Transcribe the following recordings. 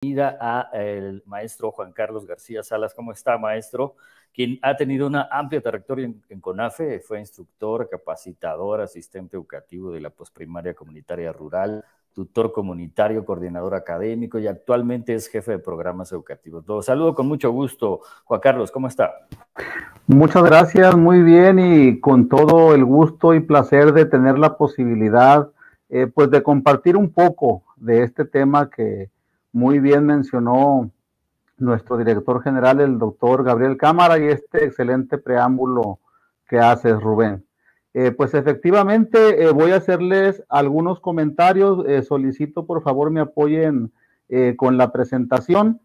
bienvenida a el maestro Juan Carlos García Salas. ¿Cómo está, maestro? Quien ha tenido una amplia trayectoria en CONAFE, fue instructor, capacitador, asistente educativo de la posprimaria comunitaria rural, tutor comunitario, coordinador académico y actualmente es jefe de programas educativos. Lo saludo con mucho gusto. Juan Carlos, ¿cómo está? Muchas gracias, muy bien y con todo el gusto y placer de tener la posibilidad pues de compartir un poco de este tema que muy bien mencionó nuestro director general, el doctor Gabriel Cámara, y este excelente preámbulo que haces, Rubén. Pues efectivamente voy a hacerles algunos comentarios, solicito por favor me apoyen con la presentación.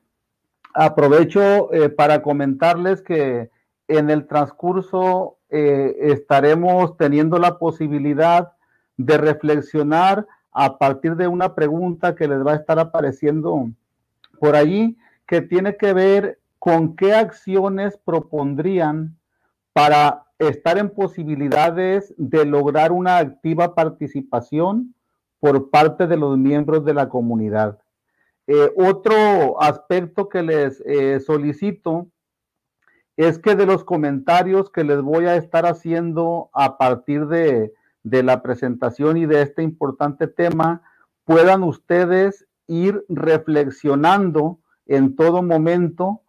Aprovecho para comentarles que en el transcurso estaremos teniendo la posibilidad de reflexionar a partir de una pregunta que les va a estar apareciendo por allí, que tiene que ver con qué acciones propondrían para estar en posibilidades de lograr una activa participación por parte de los miembros de la comunidad. Otro aspecto que les solicito es que de los comentarios que les voy a estar haciendo a partir de la presentación y de este importante tema, puedan ustedes ir reflexionando en todo momento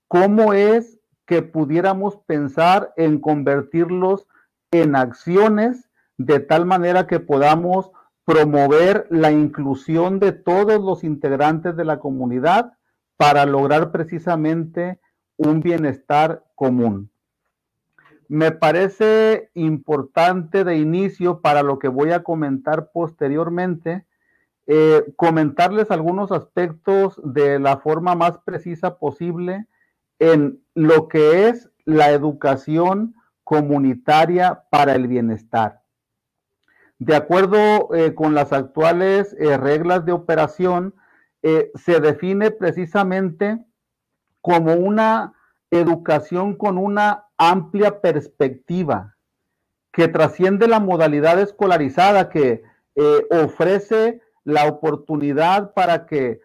cómo es que pudiéramos pensar en convertirlos en acciones de tal manera que podamos promover la inclusión de todos los integrantes de la comunidad para lograr precisamente un bienestar común. Me parece importante de inicio para lo que voy a comentar posteriormente, comentarles algunos aspectos de la forma más precisa posible en lo que es la educación comunitaria para el bienestar. De acuerdo con las actuales reglas de operación, se define precisamente como una educación con una amplia perspectiva que trasciende la modalidad escolarizada, que ofrece la oportunidad para que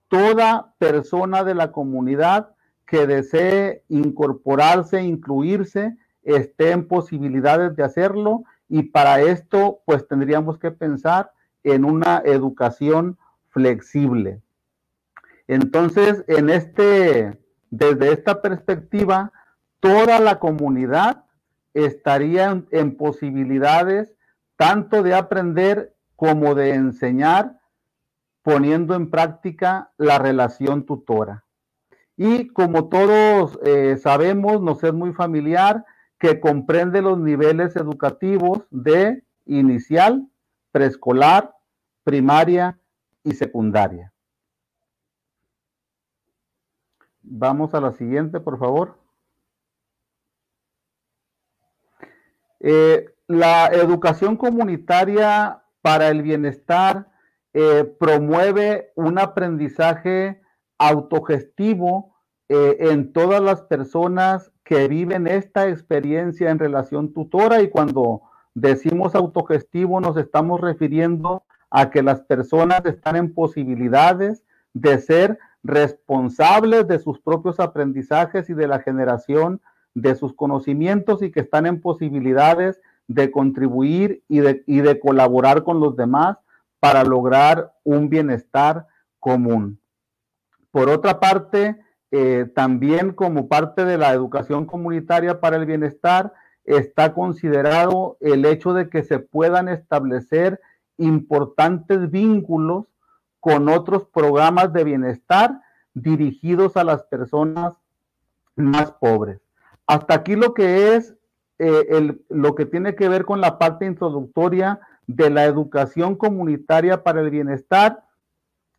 toda persona de la comunidad que desee incorporarse, incluirse, esté en posibilidades de hacerlo, y para esto pues tendríamos que pensar en una educación flexible. Entonces, desde esta perspectiva, toda la comunidad estaría en posibilidades tanto de aprender como de enseñar, poniendo en práctica la relación tutora. Y como todos sabemos, nos es muy familiar, que comprende los niveles educativos de inicial, preescolar, primaria y secundaria. Vamos a la siguiente, por favor. La educación comunitaria para el bienestar promueve un aprendizaje autogestivo en todas las personas que viven esta experiencia en relación tutora, y cuando decimos autogestivo nos estamos refiriendo a que las personas están en posibilidades de ser responsables de sus propios aprendizajes y de la generación de sus conocimientos, y que están en posibilidades de contribuir y de colaborar con los demás para lograr un bienestar común. Por otra parte, también como parte de la educación comunitaria para el bienestar, está considerado el hecho de que se puedan establecer importantes vínculos con otros programas de bienestar dirigidos a las personas más pobres. Hasta aquí lo que es lo que tiene que ver con la parte introductoria de la educación comunitaria para el bienestar,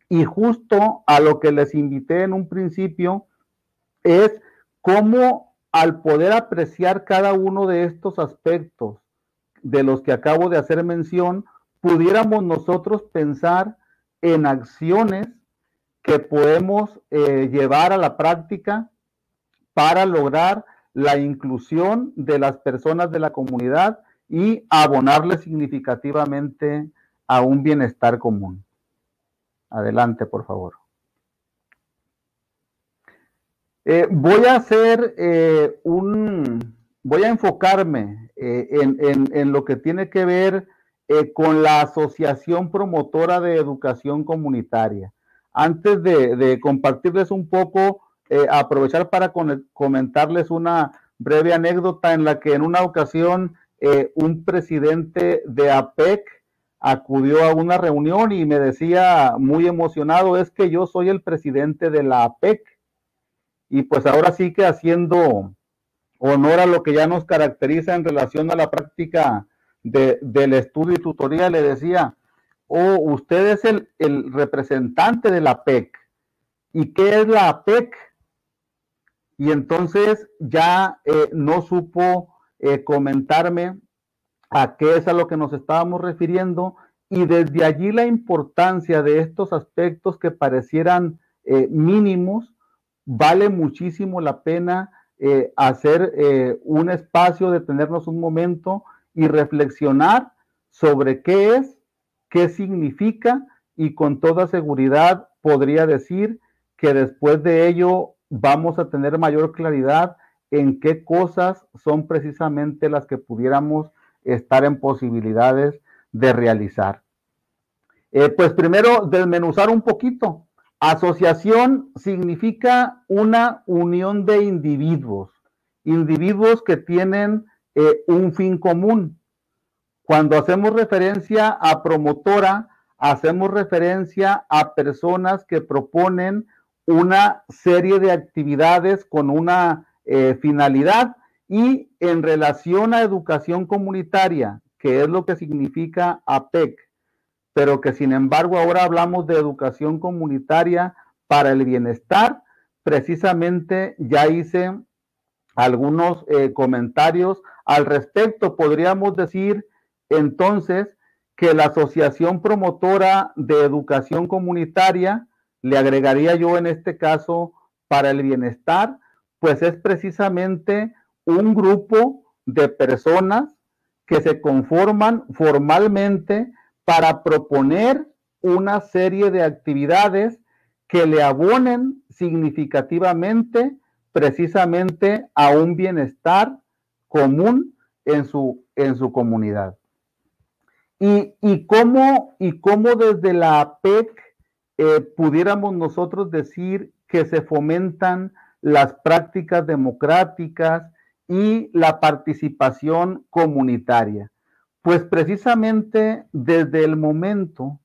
y justo a lo que les invité en un principio es cómo, al poder apreciar cada uno de estos aspectos de los que acabo de hacer mención, pudiéramos nosotros pensar en acciones que podemos llevar a la práctica para lograr la inclusión de las personas de la comunidad y abonarle significativamente a un bienestar común. Adelante, por favor. Voy a hacer voy a enfocarme en lo que tiene que ver con la Asociación Promotora de Educación Comunitaria. Antes de compartirles un poco, aprovechar para comentarles una breve anécdota en la que en una ocasión un presidente de APEC acudió a una reunión y me decía muy emocionado, es que yo soy el presidente de la APEC. Y pues ahora sí que haciendo honor a lo que ya nos caracteriza en relación a la práctica del estudio y tutoría, le decía, oh, usted es el representante de la APEC. ¿Y qué es la APEC? Y entonces ya no supo comentarme a qué es a lo que nos estábamos refiriendo, y desde allí la importancia de estos aspectos que parecieran mínimos, vale muchísimo la pena hacer un espacio, detenernos un momento y reflexionar sobre qué es, qué significa, y con toda seguridad podría decir que después de ello vamos a tener mayor claridad en qué cosas son precisamente las que pudiéramos estar en posibilidades de realizar. Pues primero, desmenuzar un poquito. Asociación significa una unión de individuos que tienen un fin común. Cuando hacemos referencia a promotora, hacemos referencia a personas que proponen una serie de actividades con una finalidad, y en relación a educación comunitaria, que es lo que significa APEC, pero que sin embargo ahora hablamos de educación comunitaria para el bienestar. Precisamente ya hice algunos comentarios al respecto. Podríamos decir entonces que la Asociación Promotora de Educación Comunitaria, le agregaría yo en este caso para el bienestar, pues es precisamente un grupo de personas que se conforman formalmente para proponer una serie de actividades que le abonen significativamente precisamente a un bienestar común en su comunidad. Y cómo desde la APEC pudiéramos nosotros decir que se fomentan las prácticas democráticas y la participación comunitaria. Pues precisamente desde el momento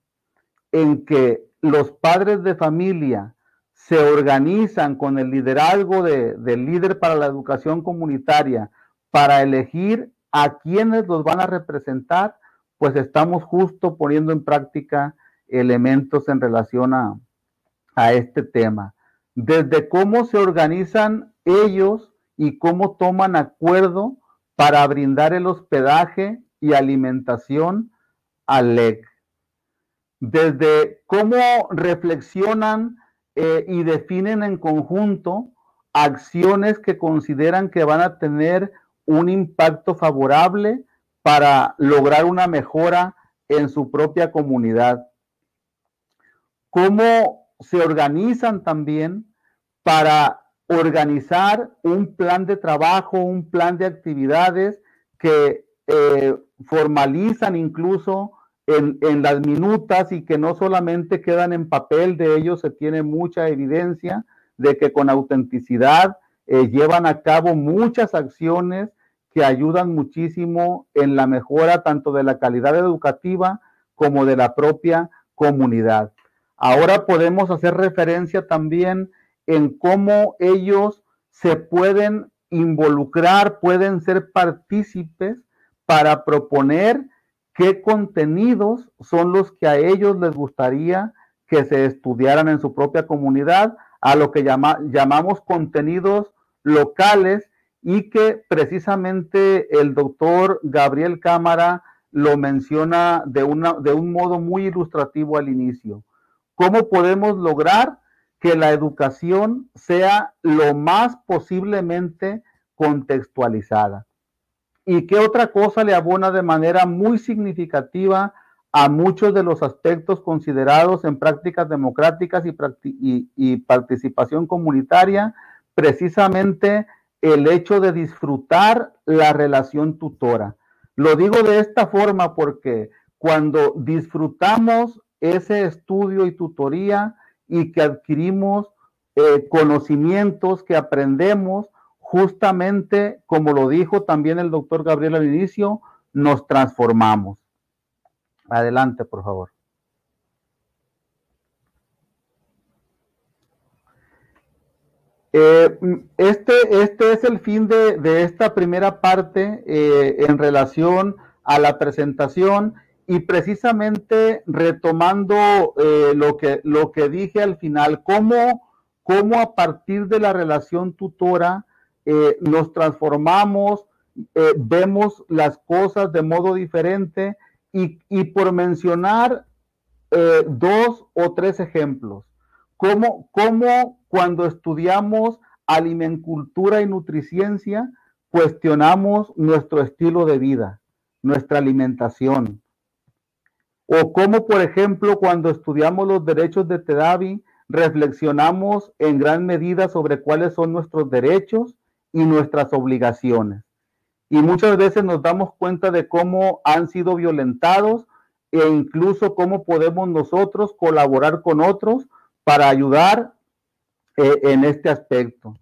en que los padres de familia se organizan con el liderazgo del líder para la educación comunitaria para elegir a quienes los van a representar, pues estamos justo poniendo en práctica elementos en relación a este tema. Desde cómo se organizan ellos y cómo toman acuerdo para brindar el hospedaje y alimentación al LEC. Desde cómo reflexionan y definen en conjunto acciones que consideran que van a tener un impacto favorable para lograr una mejora en su propia comunidad. Cómo se organizan también para organizar un plan de trabajo, un plan de actividades que formalizan incluso en las minutas, y que no solamente quedan en papel. De ellos se tiene mucha evidencia de que con autenticidad llevan a cabo muchas acciones que ayudan muchísimo en la mejora tanto de la calidad educativa como de la propia comunidad. Ahora podemos hacer referencia también en cómo ellos se pueden involucrar, pueden ser partícipes para proponer qué contenidos son los que a ellos les gustaría que se estudiaran en su propia comunidad, a lo que llamamos contenidos locales, y que precisamente el doctor Gabriel Cámara lo menciona de un modo muy ilustrativo al inicio. ¿Cómo podemos lograr que la educación sea lo más posiblemente contextualizada? ¿Y qué otra cosa le abona de manera muy significativa a muchos de los aspectos considerados en prácticas democráticas y participación comunitaria? precisamente el hecho de disfrutar la relación tutora. Lo digo de esta forma porque cuando disfrutamos ese estudio y tutoría y que adquirimos conocimientos, que aprendemos, justamente como lo dijo también el doctor Gabriel al inicio, nos transformamos. Adelante, por favor. Este es el fin de esta primera parte en relación a la presentación y precisamente retomando lo que dije al final, cómo a partir de la relación tutora nos transformamos, vemos las cosas de modo diferente y por mencionar 2 o 3 ejemplos. ¿Cómo cuando estudiamos alimencultura y nutriciencia cuestionamos nuestro estilo de vida, nuestra alimentación? O cómo, por ejemplo, cuando estudiamos los derechos de TEDAVI, reflexionamos en gran medida sobre cuáles son nuestros derechos y nuestras obligaciones. Y muchas veces nos damos cuenta de cómo han sido violentados e incluso cómo podemos nosotros colaborar con otros para ayudar en este aspecto.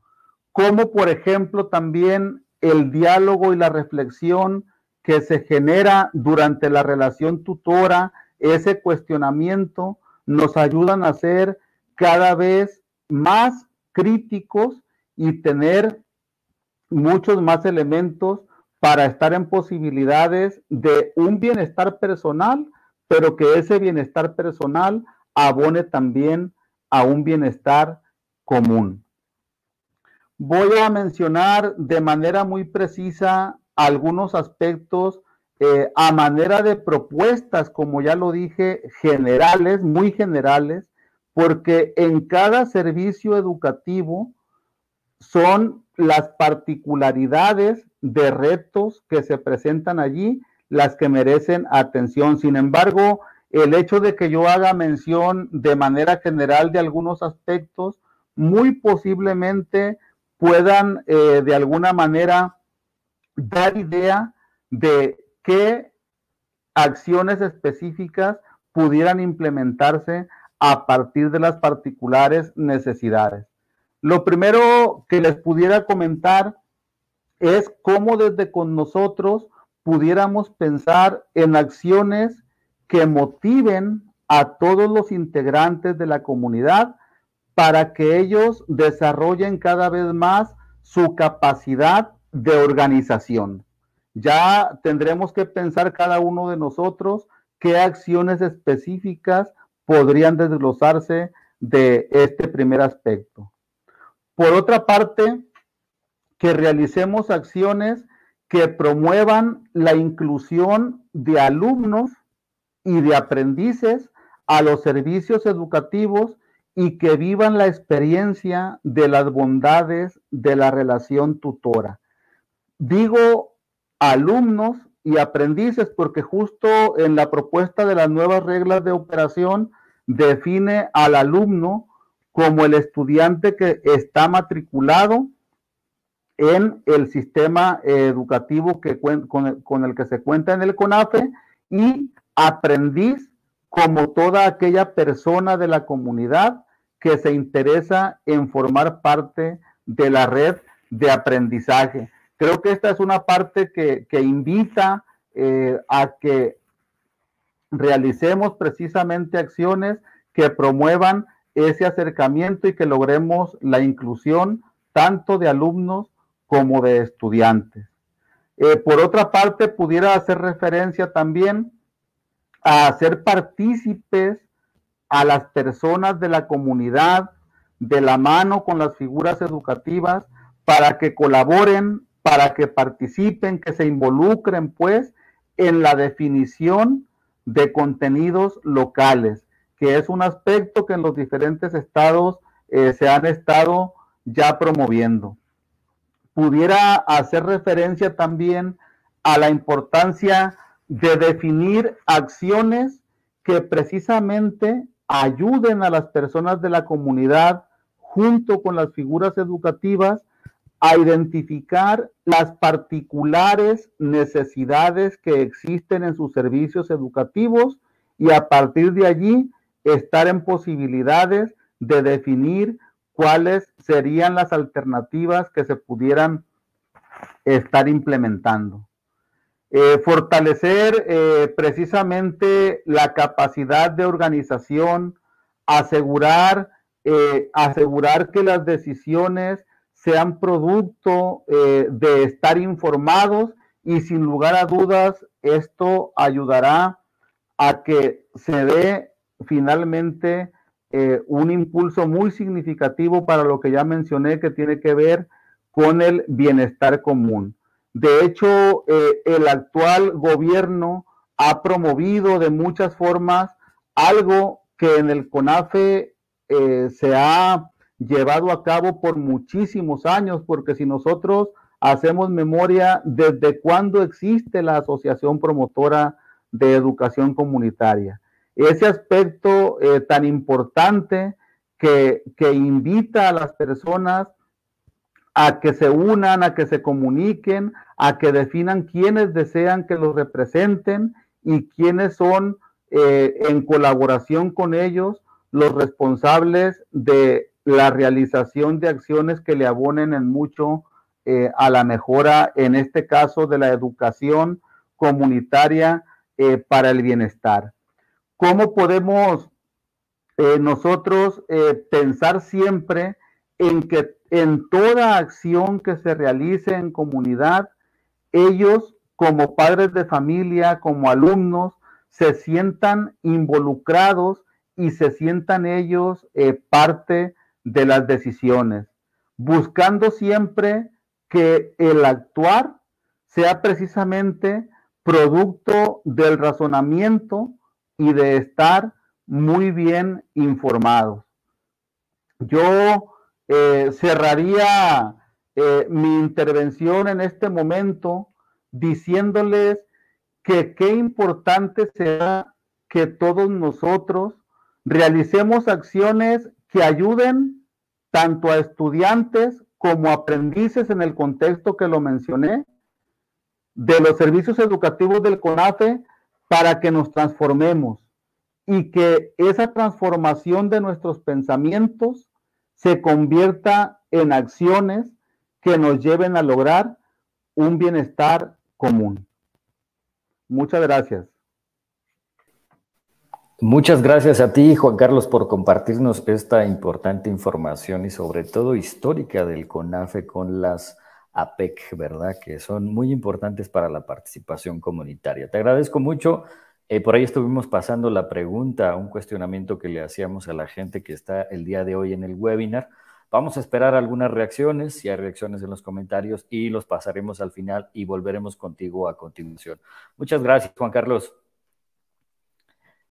Como por ejemplo también el diálogo y la reflexión que se genera durante la relación tutora, ese cuestionamiento, nos ayudan a ser cada vez más críticos y tener muchos más elementos para estar en posibilidades de un bienestar personal, pero que ese bienestar personal abone también a un bienestar común. Voy a mencionar de manera muy precisa algunos aspectos a manera de propuestas, como ya lo dije, generales, muy generales, porque en cada servicio educativo son las particularidades de retos que se presentan allí las que merecen atención. Sin embargo, el hecho de que yo haga mención de manera general de algunos aspectos, muy posiblemente puedan de alguna manera dar idea de qué acciones específicas pudieran implementarse a partir de las particulares necesidades. Lo primero que les pudiera comentar es cómo desde con nosotros pudiéramos pensar en acciones que motiven a todos los integrantes de la comunidad para que ellos desarrollen cada vez más su capacidad de organización. Ya tendremos que pensar cada uno de nosotros qué acciones específicas podrían desglosarse de este primer aspecto. Por otra parte, que realicemos acciones que promuevan la inclusión de alumnos y de aprendices a los servicios educativos y que vivan la experiencia de las bondades de la relación tutora. Digo alumnos y aprendices porque justo en la propuesta de las nuevas reglas de operación define al alumno como el estudiante que está matriculado en el sistema educativo con el que se cuenta en el CONAFE y aprendiz como toda aquella persona de la comunidad que se interesa en formar parte de la red de aprendizaje. Creo que esta es una parte que invita a que realicemos precisamente acciones que promuevan ese acercamiento y que logremos la inclusión tanto de alumnos como de estudiantes. Por otra parte, pudiera hacer referencia también a hacer partícipes a las personas de la comunidad de la mano con las figuras educativas para que colaboren, para que participen, que se involucren pues en la definición de contenidos locales, que es un aspecto que en los diferentes estados se han estado ya promoviendo. Pudiera hacer referencia también a la importancia de definir acciones que precisamente ayuden a las personas de la comunidad junto con las figuras educativas, a identificar las particulares necesidades que existen en sus servicios educativos y a partir de allí estar en posibilidades de definir cuáles serían las alternativas que se pudieran estar implementando. Fortalecer precisamente la capacidad de organización, asegurar que las decisiones sean producto de estar informados y sin lugar a dudas esto ayudará a que se dé finalmente un impulso muy significativo para lo que ya mencioné que tiene que ver con el bienestar común. De hecho, el actual gobierno ha promovido de muchas formas algo que en el CONAFE se ha llevado a cabo por muchísimos años, porque si nosotros hacemos memoria desde cuándo existe la Asociación Promotora de Educación Comunitaria, ese aspecto tan importante que invita a las personas a que se unan, a que se comuniquen, a que definan quiénes desean que los representen y quiénes son, en colaboración con ellos, los responsables de la realización de acciones que le abonen en mucho a la mejora, en este caso, de la educación comunitaria para el bienestar. ¿Cómo podemos nosotros pensar siempre en que en toda acción que se realice en comunidad, ellos como padres de familia, como alumnos, se sientan involucrados y se sientan ellos parte de las decisiones, buscando siempre que el actuar sea precisamente producto del razonamiento y de estar muy bien informados. Yo cerraría mi intervención en este momento diciéndoles que qué importante será que todos nosotros realicemos acciones que ayuden tanto a estudiantes como a aprendices en el contexto que lo mencioné, de los servicios educativos del CONAFE, para que nos transformemos y que esa transformación de nuestros pensamientos se convierta en acciones que nos lleven a lograr un bienestar común. Muchas gracias. Muchas gracias a ti, Juan Carlos, por compartirnos esta importante información y sobre todo histórica del CONAFE con las APEC, ¿verdad? Que son muy importantes para la participación comunitaria. Te agradezco mucho. Por ahí estuvimos pasando la pregunta, un cuestionamiento que le hacíamos a la gente que está el día de hoy en el webinar. Vamos a esperar algunas reacciones, si hay reacciones en los comentarios, y los pasaremos al final y volveremos contigo a continuación. Muchas gracias, Juan Carlos.